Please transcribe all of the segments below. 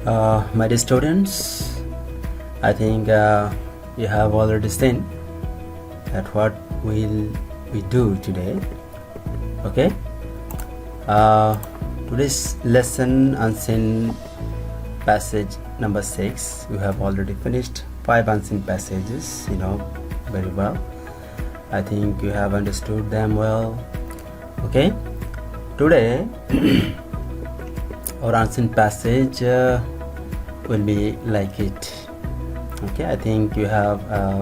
My dear students, I think you have already seen that what will we do today. Okay. Today's lesson unseen passage number 6. We have already finished 5 unseen passages. Very well. I think you have understood them well. Okay. Today our unseen passage will be like it. Okay, I think you have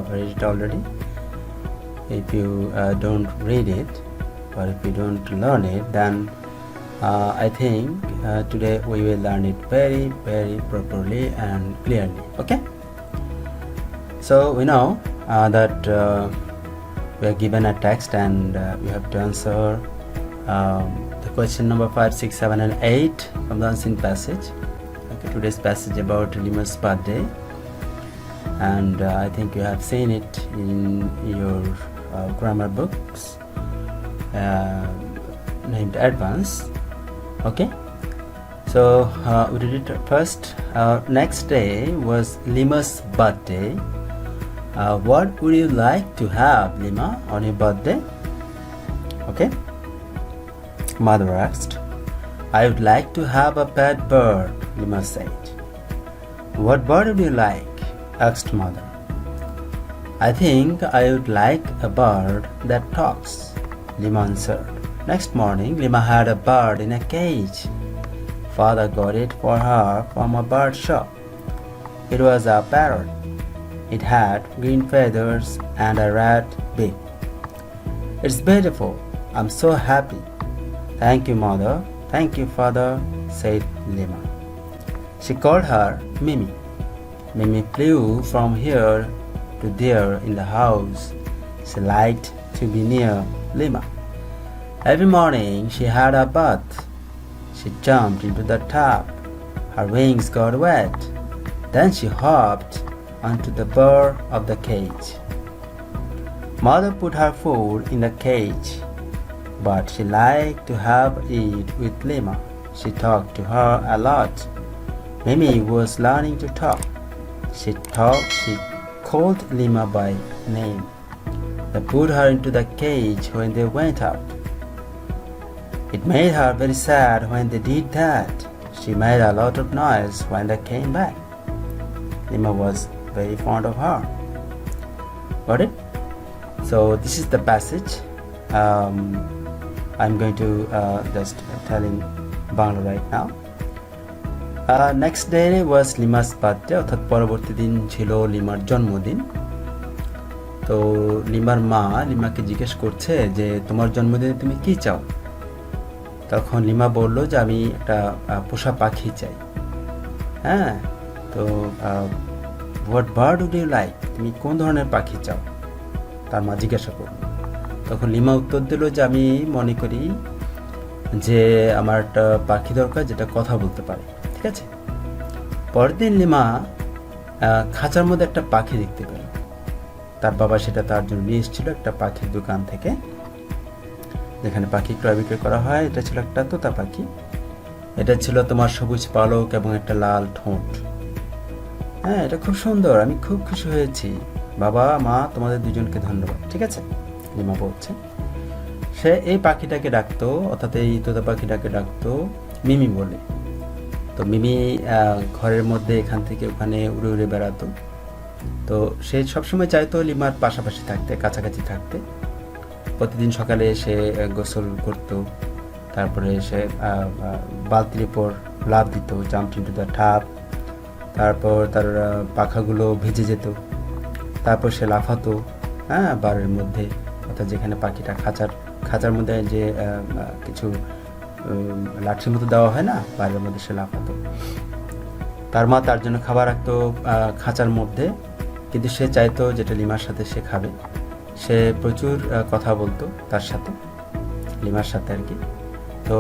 read it already. If you don't read it, or if you don't learn it, then I think today we will learn it very, very properly and clearly. Okay. So we know that we are given a text and we have to answer the question number 5, 6, 7 and 8 from the unseen passage. Okay, today's passage about Lima's birthday, and I think you have seen it in your grammar books named Advance. Okay, so we did it first. Next day was Lima's birthday. What would you like to have, Lima, on your birthday? Okay. Mother asked. I would like to have a pet bird, Lima said. What bird would you like? Asked Mother. I think I would like a bird that talks, Lima answered. Next morning, Lima had a bird in a cage. Father got it for her from a bird shop. It was a parrot. It had green feathers and a red beak. It's beautiful. I'm so happy. Thank you, Mother. Thank you, Father, said Lima. She called her Mimi. Mimi flew from here to there in the house. She liked to be near Lima. Every morning she had a bath. She jumped into the tub. Her wings got wet. Then she hopped onto the bar of the cage. Mother put her food in the cage, but she liked to have it with Lima. She talked to her a lot. Mimi was learning to talk. She called Lima by name. They put her into the cage when they went out. It made her very sad when they did that. She made a lot of noise when they came back. Lima was very fond of her. Got it? So this is the passage. I'm going to just tell in Bangla right now. Next day was Lima's birthday, অর্থাৎ পরবর্তী দিন ছিল লিমার জন্মদিন। তো লিমার মা লিমাকে জিজ্ঞেস করছে যে তোমার জন্মদিনে তুমি কি চাও? তখন লিমা বলল যে আমি একটা পোষা পাখি চাই। হ্যাঁ, তো what bird would you like? তুমি কোন ধরনের পাখি চাও? তার মা জিজ্ঞাসা করল। তখন লিমা উত্তর দিল যে আমি মনে করি যে আমার একটা পাখি দরকার যেটা কথা বলতে পারে। ঠিক আছে। পরের দিন লিমা খাঁচার মধ্যে একটা পাখি দেখতে পেল। তার বাবা সেটা তার জন্য নিয়ে এসেছিল একটা পাখির দোকান থেকে, যেখানে পাখি ক্রয় বিক্রয় করা হয়। এটা ছিল একটা তোতা পাখি। এটা ছিল তোমার সবুজ পালক এবং একটা লাল ঠোঁট। হ্যাঁ, এটা খুব সুন্দর, আমি খুব খুশি হয়েছি। বাবা মা তোমাদের দুজনকে ধন্যবাদ। ঠিক আছে, লিমা বলছে। সে এই পাখিটাকে ডাকতো, অর্থাৎ এই তোতা পাখিটাকে ডাকতো মিমি বলে। তো মিমি ঘরের মধ্যে এখান থেকে ওখানে উড়ে উড়ে বেড়াতো। তো সে সবসময় চাইতো লিমার পাশাপাশি থাকতে, কাছাকাছি থাকতে। প্রতিদিন সকালে সে গোসল করত, তারপরে সে বালতির উপর লাফ দিত, জাম্প ইনটু দ্য টাব। তারপর তার পাখাগুলো ভিজে যেত। তারপর সে লাফাতো, হ্যাঁ, বারের মধ্যে, অর্থাৎ যেখানে পাখিটা খাঁচার মধ্যে যে কিছু লাঠির মতো দেওয়া হয় না, বারের মধ্যে সে লাফাতো। তার মা তার জন্য খাবার রাখতো খাঁচার মধ্যে, কিন্তু সে চাইতো যেটা লিমার সাথে সে খাবে। সে প্রচুর কথা বলতো তার সাথে, লিমার সাথে আর কি। তো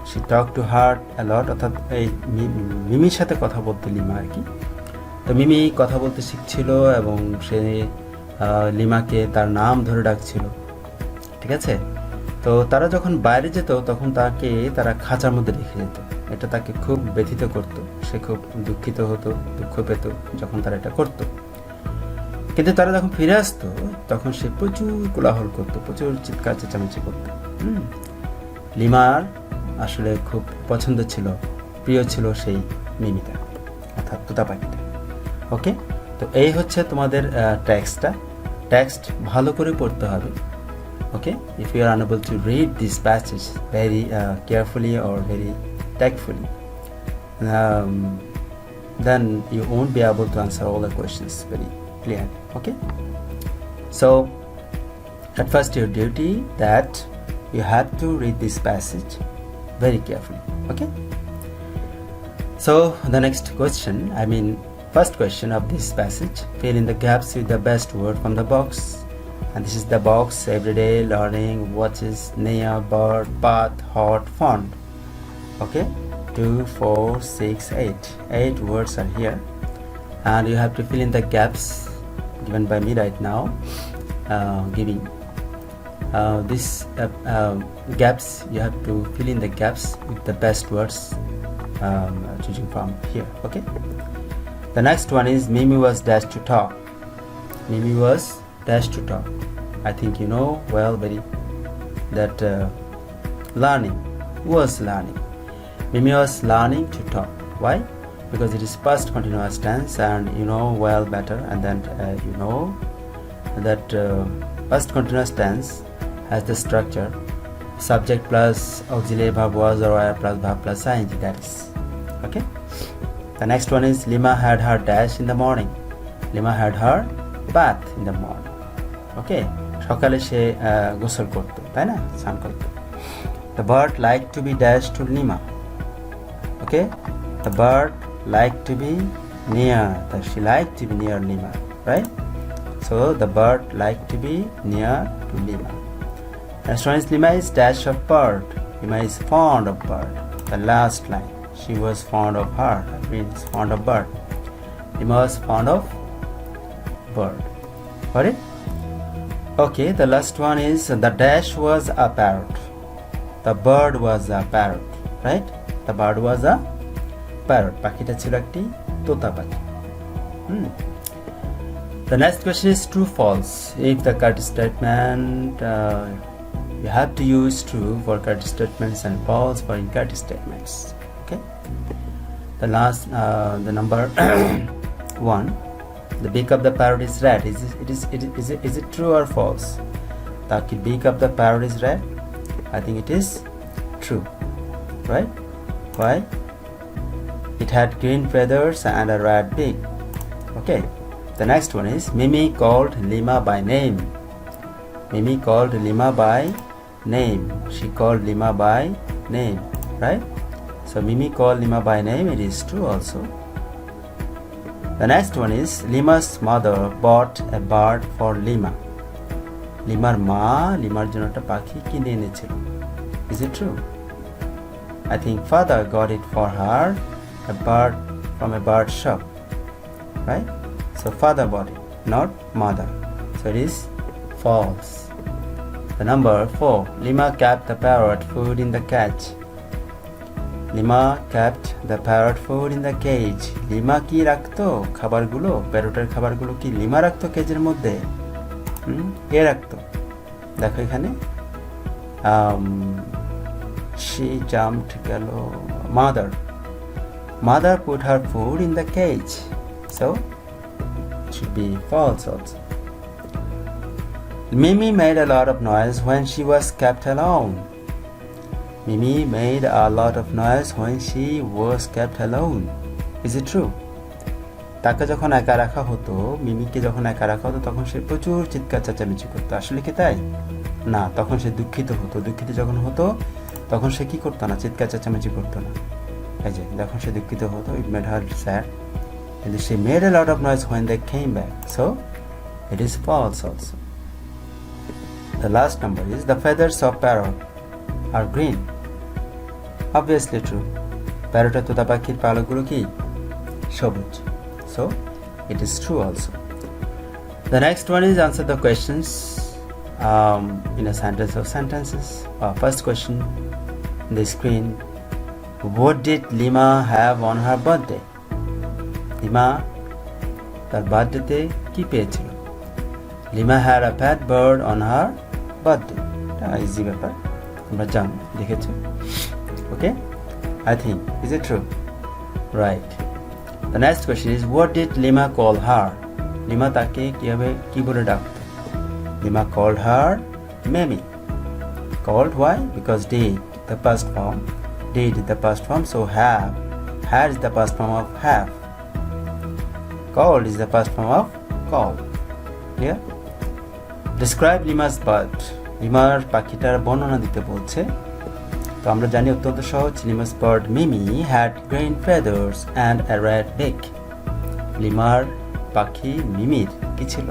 she talked to her a lot, অর্থাৎ এই মিমির সাথে কথা বলতো লিমা আর কি। তো মিমি কথা বলতে শিখছিল এবং সে লিমাকে তার নাম ধরে ডাকছিল। ঠিক আছে। তো তারা যখন বাইরে যেত তখন তারা খাঁচার মধ্যে রেখে যেত, এটা তাকে খুব ব্যথিত করত, সে খুব দুঃখিত হতো, দুঃখ পেত যখন তারা এটা করত। কিন্তু তারা যখন ফিরে আসতো তখন সে প্রচুর কোলাহল করতো, প্রচুর চিৎকার চেঁচামেচি করতো। লিমার আসলে খুব পছন্দ ছিল, প্রিয় ছিল সেই মিমিটা, অর্থাৎ তোতা পাখিটা। ওকে, তো এই হচ্ছে তোমাদের টেক্সট ভালো করে পড়তে হবে। ওকে, if you are unable to read this passage very carefully or very tactfully, then you won't be able to answer all the questions very clearly. Okay, so at first your duty that you have to read this passage very carefully. Okay, so the next question, first question of this passage, fill in the gaps with the best word from the box. And this is the box: everyday, learning, watches, near, bird, path, hot, font. Okay, 2, 4, 6, 8. 8 words are here, and you have to fill in the gaps given by me right now. Giving this gaps, you have to fill in the gaps with the best words choosing from here. Okay, the next one is Mimi was dashed to talk. Mimi was dashed to talk. I think you know well very that learning. Mimi was learning to talk. Why? Because it is past continuous tense, and you know well better, and then you know that past continuous tense has the structure subject plus auxiliary verb was or were plus verb plus ing, that is. Okay, the next one is Lima had her dash in the morning. Lima had her bath in the morning. Okay, সকালে সে গোসল করতো, তাই না, স্নান করতো। The bird liked to be dashed to Lima. Okay, the bird liked to be near, she liked to be near Lima, right? So the bird liked to be near to Lima. Next one is Lima is dash of bird. Lima is fond of bird. The last line, she was fond of her, means fond of bird. Lima was fond of bird. Got it? Okay, the last one is the dash was a parrot. The bird was a parrot, right? The bird was a parrot. পাখিটা ছিল একটি তোতা পাখি। The next question is true false. If the correct statement, you have to use true for correct statements and false for incorrect statements. Okay, the last the number 1, the beak of the parrot is red. Is it true or false? The beak of the parrot is red. I think it is true, right? Why? It had green feathers and a red beak. Okay, the next one is Mimi called Lima by name. Mimi called Lima by name. She called Lima by name, right? So Mimi called Lima by name, it is true also. The next one is Lima's mother bought a bird for Lima. Limar ma Limar জন্য একটা পাখি কিনে এনেছিল. Is it true? I think father got it for her, a bird from a bird shop, right? So father bought it, not mother. So it is false. The number 4, Lima kept the parrot food in the cage. Lima kept the parrot food in the cage. Lima কি রাখতো? খাবারগুলো, প্যারটের খাবারগুলো কি lima রাখতো কেজের মধ্যে? কে রাখতো? দেখো এখানে she jumped গেল mother put her food in the cage, so it should be false also. Mimi made a lot of noise when she was kept alone. Mimi made a lot of noise when she was kept alone. Is it true? তাকে যখন একা রাখা হতো, মিমিকে যখন একা রাখা হতো তখন সে প্রচুর চিৎকার চেঁচামেচি করতো। আসলে কি তাই? না, তখন সে দুঃখিত হতো। দুঃখিত যখন হতো তখন সে কি করতো না, চিৎকার চেঁচামেচি করতো না। এই যে যখন সে দুঃখিত হতো, it made her sad. And she made a lot of noise when they came back. So it is false also. The last number is the feathers of parrot are green. Obviously true. Parrot তোতা পাখির পালকগুলো কি সবুজ. So it is true also. The next one is answer the questions in a sentence or sentences. First question, the screen What did Lima have on her birthday? Lima তার বার্থডেতে কি পেয়েছিল? Lima had a pet bird on her birthday. এটা easy ব্যাপার, আমরা জানি, দেখেছো। ওকে, I think, is it true? Right. The next question is, what did Lima call her? Lima তাকে কি বলে ডাকতো? Lima called her Mimi. Called, why? Because did, the past form. Did is the past form, so have. Had is the past form of have. Called is the past form of call. Clear? Describe Lima's bird. লিমার পাখিটার বর্ণনা দিতে বলছে। তো আমরা জানি অত্যন্ত সহজ। Lima's bird Mimi had green feathers and a red beak. লিমার পাখি মিমির কি ছিল?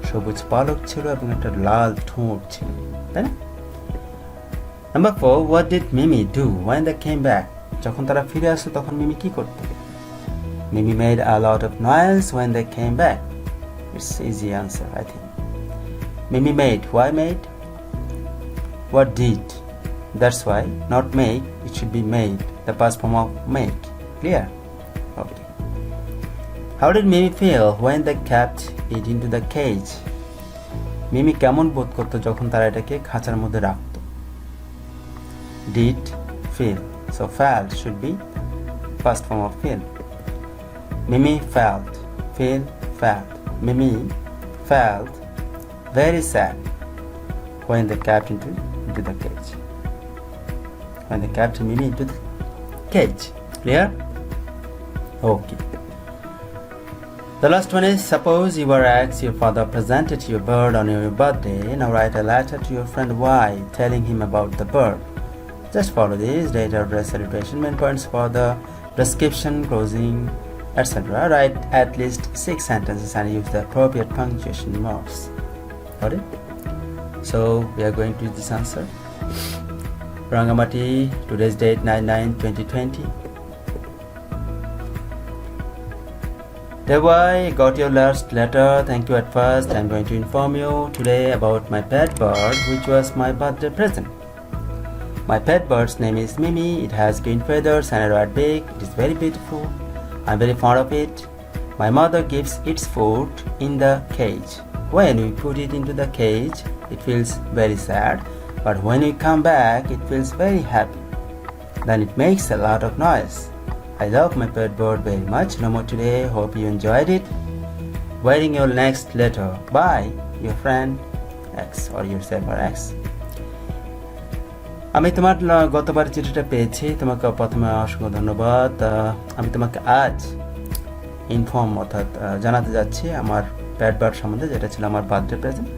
সবুজ পালক ছিল এবং একটা লাল ঠোঁট ছিল, তাই না? Number 4, what did Mimi do when they came back? যখন তারা ফিরে আসে তখন মিমি কি করতে? Mimi made a lot of noise when they came back. It's easy answer, I think. Mimi made, why made? What did? That's why, not make, it should be made, the past form of make. Clear? Okay. How did Mimi feel when they kept it into the cage? মিমি কেমন বোধ করতো যখন তারা এটাকে খাঁচার মধ্যে রাখতো? Did, feel. So felt should be past form of feel. Mimi felt, feel, felt. Mimi felt very sad when they kept into the cage. When they kept Mimi into the cage. Clear? Okay. The last one is, suppose you were asked, your father presented you a bird on your birthday. Now write a letter to your friend Y telling him about the bird. Just follow this: date, address, salutation, main points for the description, closing, etc. Write at least 6 sentences and use the appropriate punctuation marks. Got it? So we are going to use this answer. Rangamati, today's date 9/9/2020. Dear boy, got your last letter. Thank you at first. I'm going to inform you today about my pet bird, which was my birthday present. My pet bird's name is Mimi. It has green feathers and a red beak. It is very beautiful. I'm very fond of it. My mother gives its food in the cage. When we put it into the cage, it feels very sad. But when we come back, it feels very happy. Then it makes a lot of noise. I love my pet bird very much. No more today. Hope you enjoyed it. Waiting your next letter. Bye, your friend X or yourself or X. আমি তোমার গতবার চিঠিটা পেয়েছি, তোমাকে প্রথমে অসংখ্য ধন্যবাদ। আমি তোমাকে আজ ইনফর্ম অর্থাৎ জানাতে যাচ্ছি আমার প্যাট বার্ড সম্বন্ধে, যেটা ছিল আমার বার্থডে প্রেজেন্ট।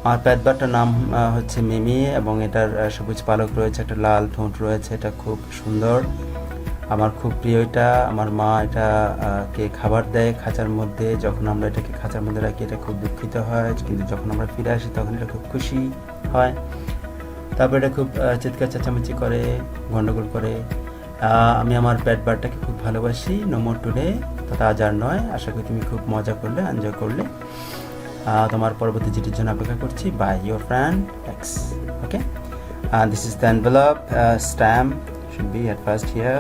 আমার প্যাট বার্ডটার নাম হচ্ছে মিমি এবং এটার সবুজ পালক রয়েছে, একটা লাল ঠোঁট রয়েছে, এটা খুব সুন্দর, আমার খুব প্রিয় এটা। আমার মা এটাকে খাবার দেয় খাঁচার মধ্যে। যখন আমরা এটাকে খাঁচার মধ্যে রাখি এটা খুব দুঃখিত হয়, কিন্তু যখন আমরা ফিরে আসি তখন এটা খুব খুশি হয়। তারপর এটা খুব চিৎকার চেঁচামেচি করে, গন্ডগোল করে। আমি আমার প্যাট বার্ডটাকে খুব ভালোবাসি। নো মোর টুডে, তথা আজ আর নয়। আশা করি তুমি খুব মজা করলে, এনজয় করলে। তোমার পরবর্তী চিঠির জন্য অপেক্ষা করছি। Bye, your friend X. Okay, this is the envelope stamp should be at first here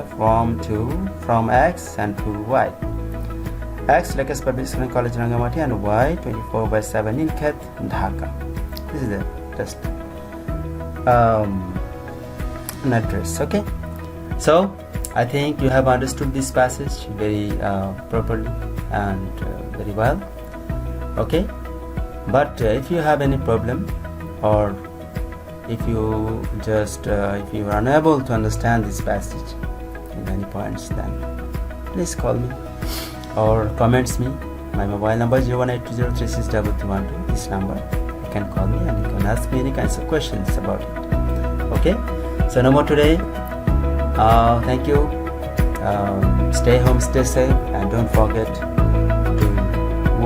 from X and to Y. X, Lakes Public School College Rangamati, and Y 24/7 in Khet, Dhaka. This is the just an address. Okay, so I think you have understood this passage very properly and very well. Okay, but if you have any problem or if you are unable to understand this passage in any points, then please call me or comments me. My mobile number is 01820362212. This number, you can call me and you can ask me any kinds of questions about it. Okay, so no more today. Thank you. Stay home, stay safe, and don't forget to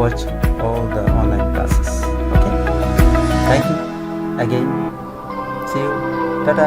watch all the online classes. Okay, thank you again. See you. Ta-ta.